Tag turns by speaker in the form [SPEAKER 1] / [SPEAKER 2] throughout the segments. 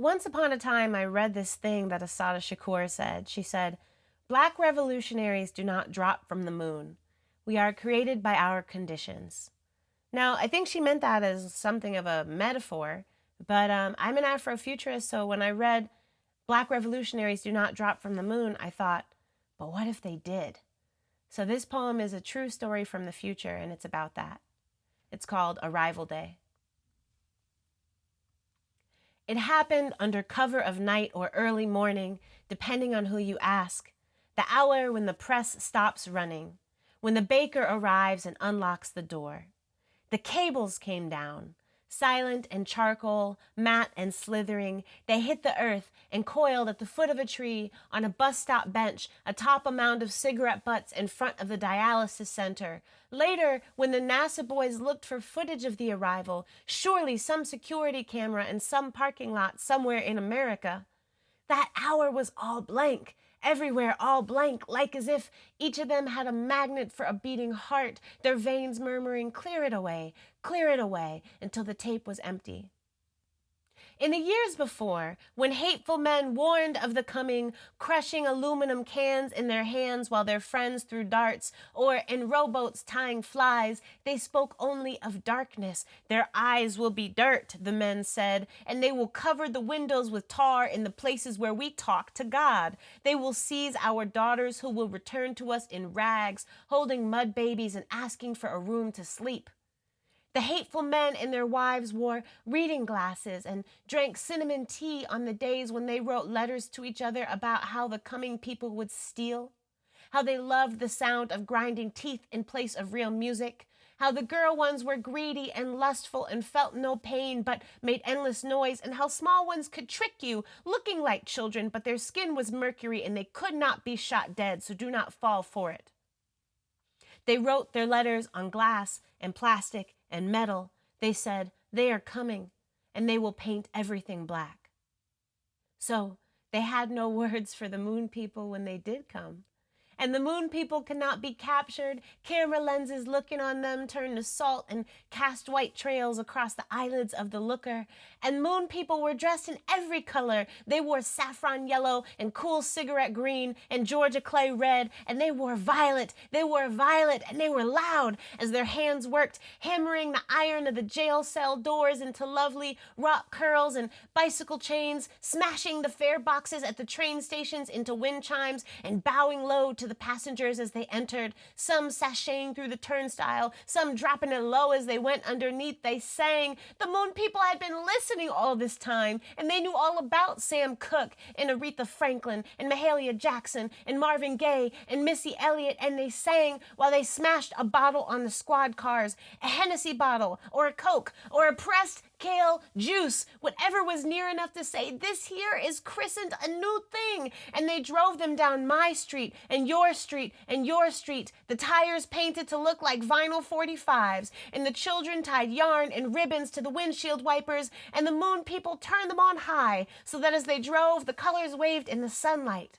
[SPEAKER 1] Once upon a time, I read this thing that Asada Shakur said. She said, "Black revolutionaries do not drop from the moon. We are created by our conditions." Now, I think she meant that as something of a metaphor, but I'm an Afrofuturist, so when I read Black revolutionaries do not drop from the moon, I thought, but what if they did? So this poem is a true story from the future, and it's about that. It's called Arrival Day. It happened under cover of night or early morning, depending on who you ask. The hour when the press stops running, when the baker arrives and unlocks the door. The cables came down, silent and charcoal, matte and slithering. They hit the earth and coiled at the foot of a tree on a bus stop bench atop a mound of cigarette butts in front of the dialysis center. Later, when the NASA boys looked for footage of the arrival, surely some security camera in some parking lot somewhere in America. That hour was all blank. Everywhere all blank, like as if each of them had a magnet for a beating heart, their veins murmuring, clear it away, until the tape was empty. In the years before, when hateful men warned of the coming, crushing aluminum cans in their hands while their friends threw darts, or in rowboats tying flies, they spoke only of darkness. Their eyes will be dirt, the men said, and they will cover the windows with tar in the places where we talk to God. They will seize our daughters who will return to us in rags, holding mud babies and asking for a room to sleep. The hateful men and their wives wore reading glasses and drank cinnamon tea on the days when they wrote letters to each other about how the coming people would steal, how they loved the sound of grinding teeth in place of real music, how the girl ones were greedy and lustful and felt no pain but made endless noise, and how small ones could trick you, looking like children, but their skin was mercury and they could not be shot dead, so do not fall for it. They wrote their letters on glass and plastic and metal. They said, they are coming, and they will paint everything black. So they had no words for the moon people when they did come. And the moon people cannot be captured. Camera lenses looking on them turn to salt and cast white trails across the eyelids of the looker. And moon people were dressed in every color. They wore saffron yellow and cool cigarette green and Georgia clay red. And they wore violet. And they were loud as their hands worked, hammering the iron of the jail cell doors into lovely rock curls and bicycle chains, smashing the fare boxes at the train stations into wind chimes, and bowing low to the passengers as they entered, some sashaying through the turnstile, some dropping it low as they went underneath. They sang. The moon people had been listening all this time, and they knew all about Sam Cooke and Aretha Franklin and Mahalia Jackson and Marvin Gaye and Missy Elliott, and they sang while they smashed a bottle on the squad cars, a Hennessy bottle or a Coke or a pressed kale juice, whatever was near enough to say, this here is christened a new thing. And they drove them down my street and your street and your street, the tires painted to look like vinyl 45s, and the children tied yarn and ribbons to the windshield wipers, and the moon people turned them on high so that as they drove, the colors waved in the sunlight,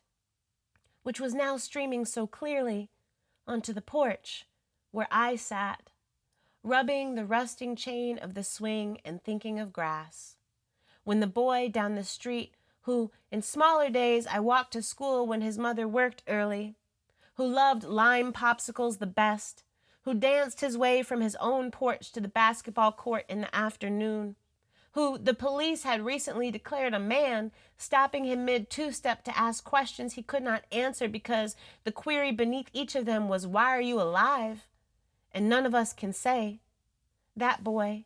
[SPEAKER 1] which was now streaming so clearly onto the porch where I sat, rubbing the rusting chain of the swing and thinking of grass. When the boy down the street, who in smaller days I walked to school when his mother worked early, who loved lime popsicles the best, who danced his way from his own porch to the basketball court in the afternoon, who the police had recently declared a man, stopping him mid-two-step to ask questions he could not answer because the query beneath each of them was, "Why are you alive?" And none of us can say. That boy,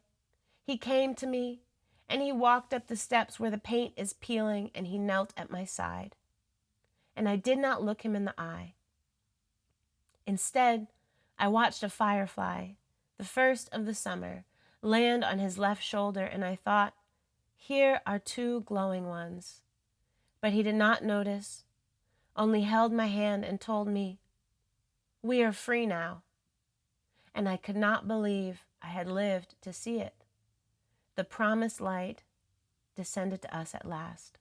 [SPEAKER 1] he came to me, and he walked up the steps where the paint is peeling, and he knelt at my side. And I did not look him in the eye. Instead, I watched a firefly, the first of the summer, land on his left shoulder, and I thought, here are two glowing ones. But he did not notice, only held my hand and told me, we are free now. And I could not believe I had lived to see it. The promised light descended to us at last.